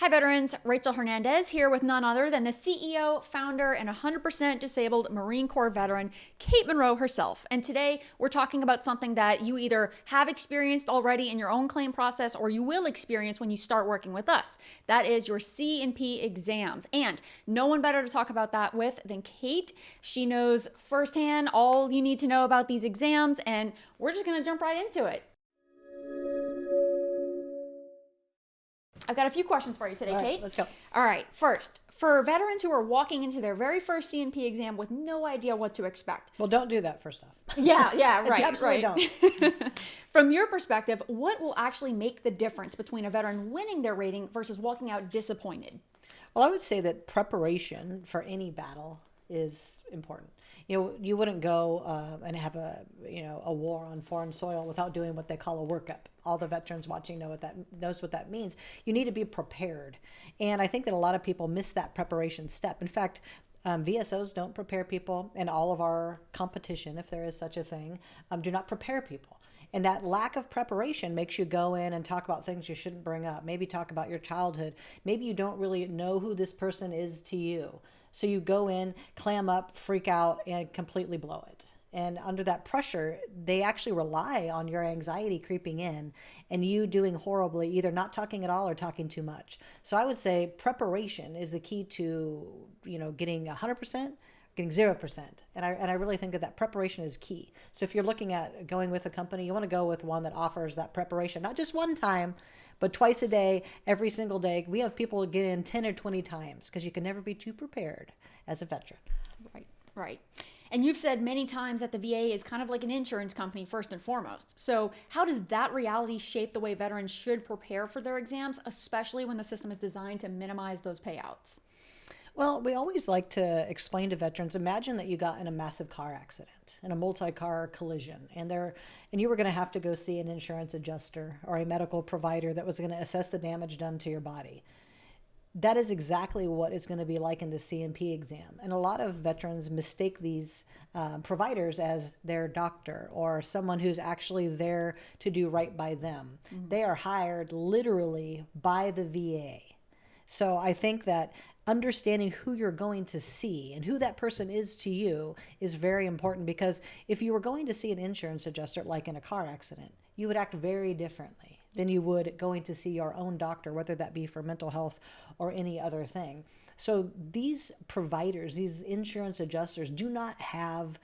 Hi veterans, Rachel Hernandez here with none other than the CEO, founder, and 100% disabled Marine Corps veteran, Kate Monroe herself. And today we're talking about something that you either have experienced already in your own claim process or you will experience when you start working with us. That is your C&P exams. And no one better to talk about that with than Kate. She knows firsthand all you need to know about these exams, and we're just gonna jump right into it. I've got a few questions for you today, Kate. Let's go. All right, first, for veterans who are walking into their very first C&P exam with no idea what to expect. Well, don't do that first off. Yeah, right. Absolutely don't. From your perspective, what will actually make the difference between a veteran winning their rating versus walking out disappointed? Well, I would say that preparation for any battle is important. You know, you wouldn't go and have a war on foreign soil without doing what they call a workup. All the veterans watching knows what that means. You need to be prepared. And I think that a lot of people miss that preparation step. In fact, VSOs don't prepare people, and all of our competition, if there is such a thing, do not prepare people. And that lack of preparation makes you go in and talk about things you shouldn't bring up. Maybe talk about your childhood. Maybe you don't really know who this person is to you. So you go in, clam up, freak out, and completely blow it. And under that pressure, they actually rely on your anxiety creeping in and you doing horribly, either not talking at all or talking too much. So I would say preparation is the key to, getting 100%, getting 0%. And I really think that preparation is key. So if you're looking at going with a company, you want to go with one that offers that preparation, not just one time, but twice a day, every single day. We have people get in 10 or 20 times because you can never be too prepared as a veteran. Right. And you've said many times that the VA is kind of like an insurance company first and foremost. So how does that reality shape the way veterans should prepare for their exams, especially when the system is designed to minimize those payouts? Well, we always like to explain to veterans, imagine that you got in a massive car accident, in a multi-car collision, and you were going to have to go see an insurance adjuster or a medical provider that was going to assess the damage done to your body. That is exactly what it's going to be like in the C&P exam. And a lot of veterans mistake these providers as their doctor or someone who's actually there to do right by them. Mm-hmm. They are hired literally by the VA. So I think that understanding who you're going to see and who that person is to you is very important, because if you were going to see an insurance adjuster like in a car accident, you would act very differently than you would going to see your own doctor, whether that be for mental health or any other thing. So these providers, these insurance adjusters, do not have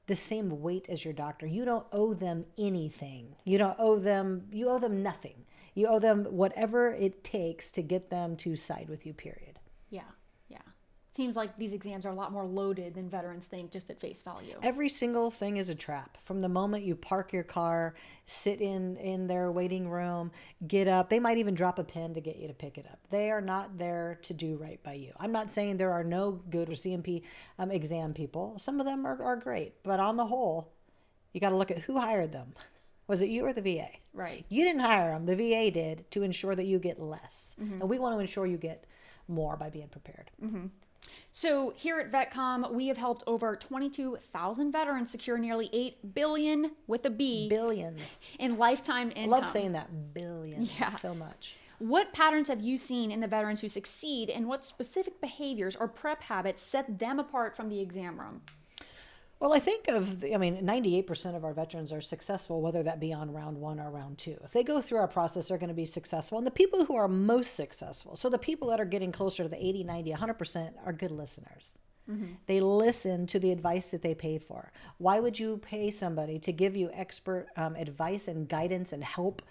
the same weight as your doctor. You don't owe them anything. You owe them nothing. You owe them whatever it takes to get them to side with you, period. Yeah. Seems like these exams are a lot more loaded than veterans think, just at face value. Every single thing is a trap. From the moment you park your car, sit in their waiting room, get up. They might even drop a pin to get you to pick it up. They are not there to do right by you. I'm not saying there are no good or C&P exam people. Some of them are great. But on the whole, you got to look at who hired them. Was it you or the VA? Right. You didn't hire them. The VA did, to ensure that you get less. Mm-hmm. And we want to ensure you get more by being prepared. Mm-hmm. So here at VETCOMM, we have helped over 22,000 veterans secure nearly $8 billion with a B billion in lifetime income. I love saying that, billion, so much. What patterns have you seen in the veterans who succeed, and what specific behaviors or prep habits set them apart from the exam room? Well, I think 98% of our veterans are successful, whether that be on round 1 or round 2. If they go through our process, they're going to be successful. And the people who are most successful, so the people that are getting closer to the 80, 90, 100% are good listeners. Mm-hmm. They listen to the advice that they pay for. Why would you pay somebody to give you expert advice and guidance and help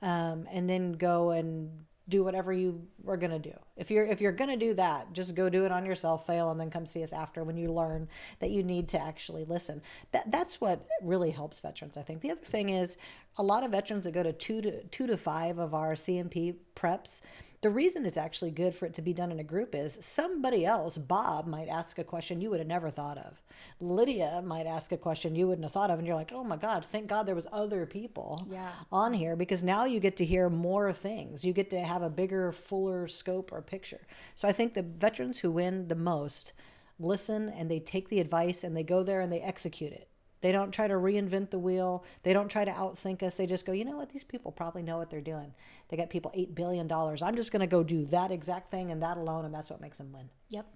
and then go and do whatever you are going to do? If you're going to do that, just go do it on yourself, fail, and then come see us after when you learn that you need to actually listen. That's what really helps veterans, I think. The other thing is, a lot of veterans that go to 2 to 5 of our C&P preps, the reason it's actually good for it to be done in a group is somebody else, Bob, might ask a question you would have never thought of. Lydia might ask a question you wouldn't have thought of, and you're like, oh my God, thank God there was other people on here, because now you get to hear more things. You get to have a bigger, fuller scope or picture. So I think the veterans who win the most listen, and they take the advice and they go there and they execute it. They don't try to reinvent the wheel. They don't try to outthink us. They just go, you know what? These people probably know what they're doing. They got people $8 billion. I'm just going to go do that exact thing and that alone, and that's what makes them win. Yep.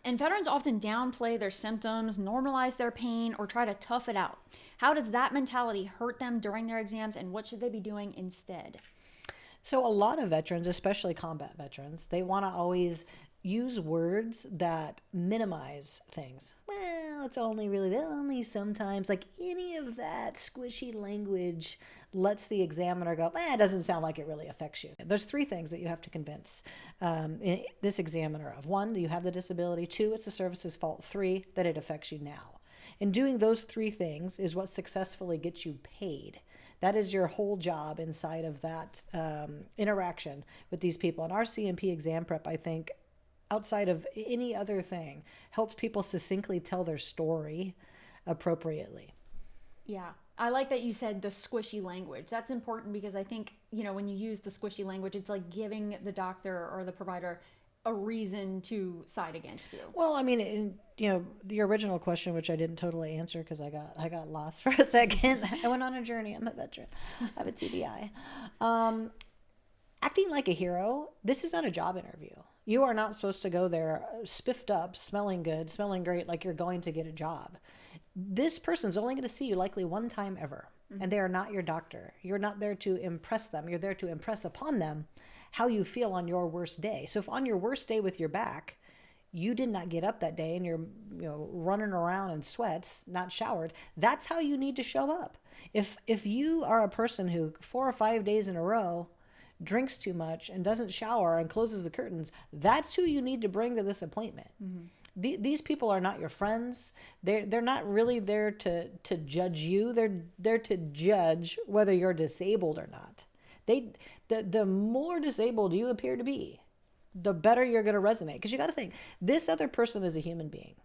And veterans often downplay their symptoms, normalize their pain, or try to tough it out. How does that mentality hurt them during their exams, and what should they be doing instead? So a lot of veterans, especially combat veterans, they want to always use words that minimize things. Well, it's only sometimes, like any of that squishy language lets the examiner go, it doesn't sound like it really affects you. There's three things that you have to convince this examiner of. One, you have the disability. Two, it's the service's fault. Three, that it affects you now. And doing those three things is what successfully gets you paid. That is your whole job inside of that interaction with these people. And our CMP exam prep, I think, outside of any other thing, helps people succinctly tell their story appropriately. Yeah. I like that you said the squishy language. That's important because I think, when you use the squishy language, it's like giving the doctor or the provider a reason to side against you. Well, I mean, the original question, which I didn't totally answer because I got lost for a second. I went on a journey. I'm a veteran. I have a TBI. Acting like a hero. This is not a job interview. You are not supposed to go there spiffed up, smelling good, smelling great, like you're going to get a job. This person's only going to see you likely one time ever, and they are not your doctor. You're not there to impress them. You're there to impress upon them how you feel on your worst day. So if on your worst day with your back, you did not get up that day and you're running around in sweats, not showered, that's how you need to show up. If you are a person who 4 or 5 days in a row drinks too much and doesn't shower and closes the curtains, that's who you need to bring to this appointment. Mm-hmm. These people are not your friends. They're not really there to judge you. They're there to judge whether you're disabled or not. The more disabled you appear to be, the better you're going to resonate. Because you got to think, this other person is a human being.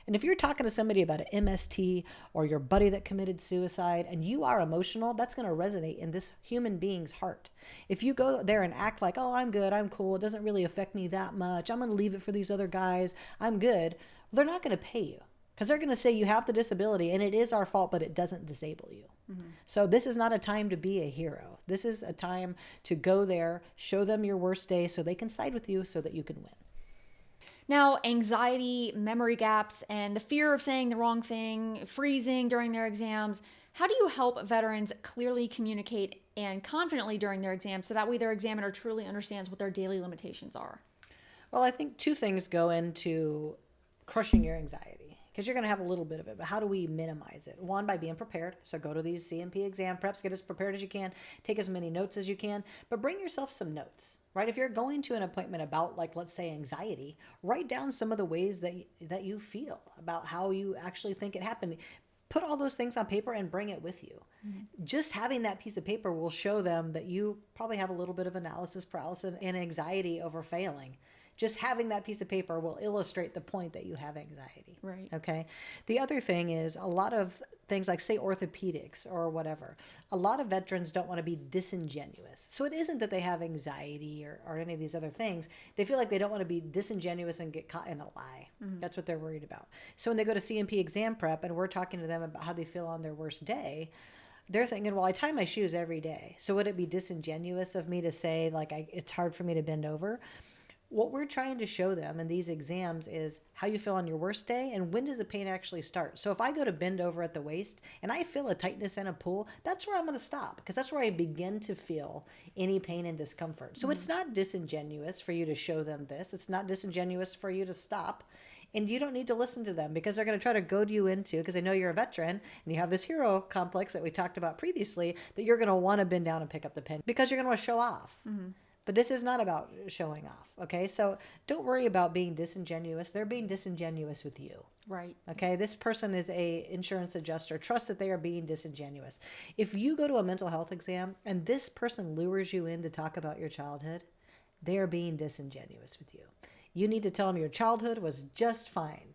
And if you're talking to somebody about an MST or your buddy that committed suicide and you are emotional, that's going to resonate in this human being's heart. If you go there and act like, I'm good, I'm cool, it doesn't really affect me that much, I'm going to leave it for these other guys, I'm good, they're not going to pay you because they're going to say you have the disability and it is our fault, but it doesn't disable you. Mm-hmm. So this is not a time to be a hero. This is a time to go there, show them your worst day so they can side with you so that you can win. Now, anxiety, memory gaps, and the fear of saying the wrong thing, freezing during their exams. How do you help veterans clearly communicate and confidently during their exams so that way their examiner truly understands what their daily limitations are? Well, I think two things go into crushing your anxiety because you're going to have a little bit of it, but how do we minimize it? One, by being prepared. So go to these CMP exam preps, get as prepared as you can, take as many notes as you can, but bring yourself some notes. Right? If you're going to an appointment about, like, let's say anxiety, write down some of the ways that you feel about how you actually think it happened. Put all those things on paper and bring it with you. Mm-hmm. Just having that piece of paper will show them that you probably have a little bit of analysis paralysis and anxiety over failing. Just having that piece of paper will illustrate the point that you have anxiety. Right. Okay. The other thing is a lot of things like, say, orthopedics or whatever. A lot of veterans don't want to be disingenuous. So it isn't that they have anxiety or any of these other things. They feel like they don't want to be disingenuous and get caught in a lie. Mm-hmm. That's what they're worried about. So when they go to CMP exam prep and we're talking to them about how they feel on their worst day, they're thinking, well, I tie my shoes every day. So would it be disingenuous of me to say, like, it's hard for me to bend over? What we're trying to show them in these exams is how you feel on your worst day and when does the pain actually start. So if I go to bend over at the waist and I feel a tightness and a pull, that's where I'm going to stop because that's where I begin to feel any pain and discomfort. So It's not disingenuous for you to show them this. It's not disingenuous for you to stop. And you don't need to listen to them because they're going to try to goad you into, because they know you're a veteran and you have this hero complex that we talked about previously, that you're going to want to bend down and pick up the pen because you're going to want to show off. Mm-hmm. But this is not about showing off, okay? So don't worry about being disingenuous. They're being disingenuous with you. Right. Okay? This person is a insurance adjuster. Trust that they are being disingenuous. If you go to a mental health exam and this person lures you in to talk about your childhood, they are being disingenuous with you. You need to tell them your childhood was just fine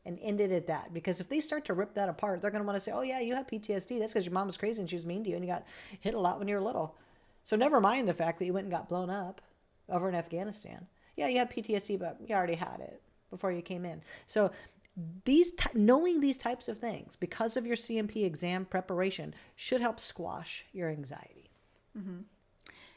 and end it at that. Because if they start to rip that apart, they're going to want to say, oh, yeah, you have PTSD. That's because your mom was crazy and she was mean to you and you got hit a lot when you were little. So never mind the fact that you went and got blown up over in Afghanistan. Yeah, you had PTSD, but you already had it before you came in. So Knowing these types of things because of your CMP exam preparation should help squash your anxiety.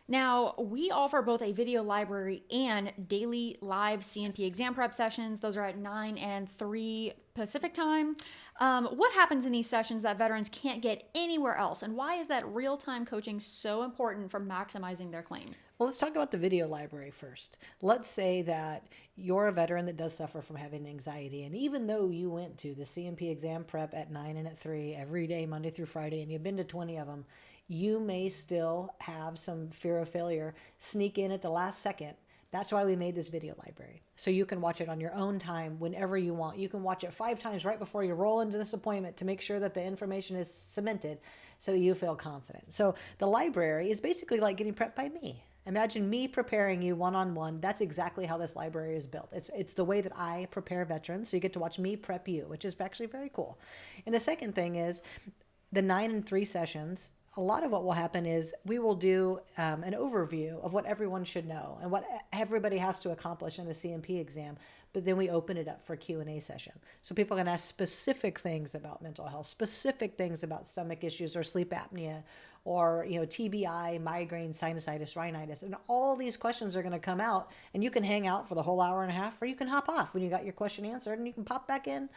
Now, we offer both a video library and daily live CNP exam prep sessions. Those are at 9 and 3 Pacific time. What happens in these sessions that veterans can't get anywhere else? And why is that real-time coaching so important for maximizing their claim? Well, let's talk about the video library first. Let's say that you're a veteran that does suffer from having anxiety. And even though you went to the CMP exam prep at 9 and at 3 every day, Monday through Friday, and you've been to 20 of them, you may still have some fear of failure sneak in at the last second. That's why we made this video library. So you can watch it on your own time whenever you want. You can watch it 5 times right before you roll into this appointment to make sure that the information is cemented so that you feel confident. So the library is basically like getting prepped by me. Imagine me preparing you one-on-one. That's exactly how this library is built. It's the way that I prepare veterans. So you get to watch me prep you, which is actually very cool. And the second thing is the 9 and 3 sessions. A lot of what will happen is we will do an overview of what everyone should know and what everybody has to accomplish in a CMP exam, but then we open it up for a Q&A session. So people can ask specific things about mental health, specific things about stomach issues or sleep apnea or TBI, migraine, sinusitis, rhinitis. And all these questions are going to come out, and you can hang out for the whole hour and a half, or you can hop off when you got your question answered, and you can pop back in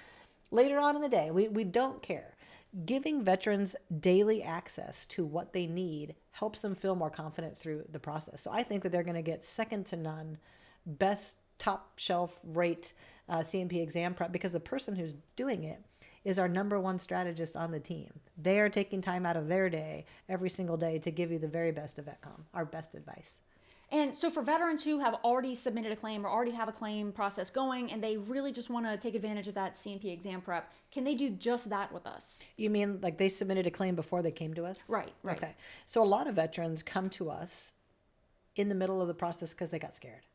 later on in the day. We don't care. Giving veterans daily access to what they need helps them feel more confident through the process. So I think that they're going to get second to none, best top shelf rate CMP exam prep because the person who's doing it is our #1 strategist on the team. They are taking time out of their day every single day to give you the very best of VETCOMM, our best advice. And so for veterans who have already submitted a claim or already have a claim process going and they really just want to take advantage of that CMP exam prep, can they do just that with us? You mean like they submitted a claim before they came to us? Right. Okay. So a lot of veterans come to us in the middle of the process because they got scared.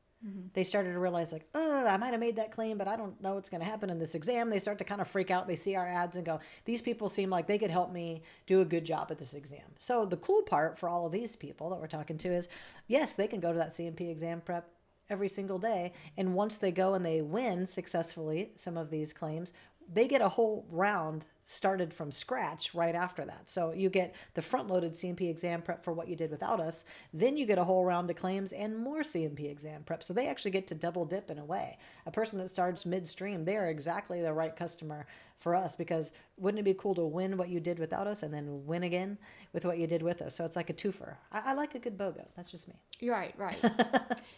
They started to realize like, I might have made that claim, but I don't know what's going to happen in this exam. They start to kind of freak out. They see our ads and go, these people seem like they could help me do a good job at this exam. So the cool part for all of these people that we're talking to is, yes, they can go to that CMP exam prep every single day. And once they go and they win successfully some of these claims, they get a whole round started from scratch right after that. So you get the front-loaded CMP exam prep for what you did without us. Then you get a whole round of claims and more CMP exam prep. So they actually get to double dip in a way. A person that starts midstream, they are exactly the right customer for us because wouldn't it be cool to win what you did without us and then win again with what you did with us? So it's like a twofer. I like a good BOGO. That's just me. You're right.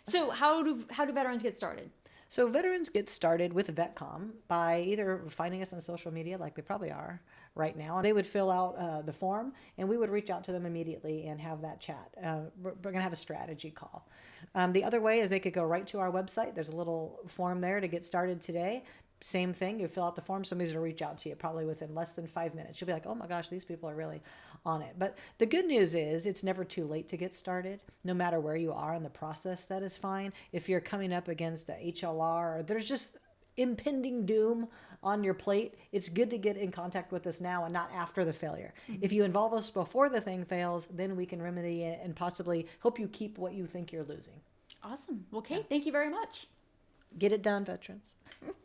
So how do veterans get started? So veterans get started with VETCOMM by either finding us on social media, like they probably are right now. They would fill out the form, and we would reach out to them immediately and have that chat. We're going to have a strategy call. The other way is they could go right to our website. There's a little form there to get started today. Same thing, you fill out the form, somebody's going to reach out to you probably within less than 5 minutes. You'll be like, oh my gosh, these people are really on it. But the good news is it's never too late to get started. No matter where you are in the process, that is fine. If you're coming up against a HLR or there's just impending doom on your plate, it's good to get in contact with us now and not after the failure. If you involve us before the thing fails, then we can remedy it and possibly help you keep what you think you're losing. Awesome. Well, Kate, thank you very much. Get it done, veterans.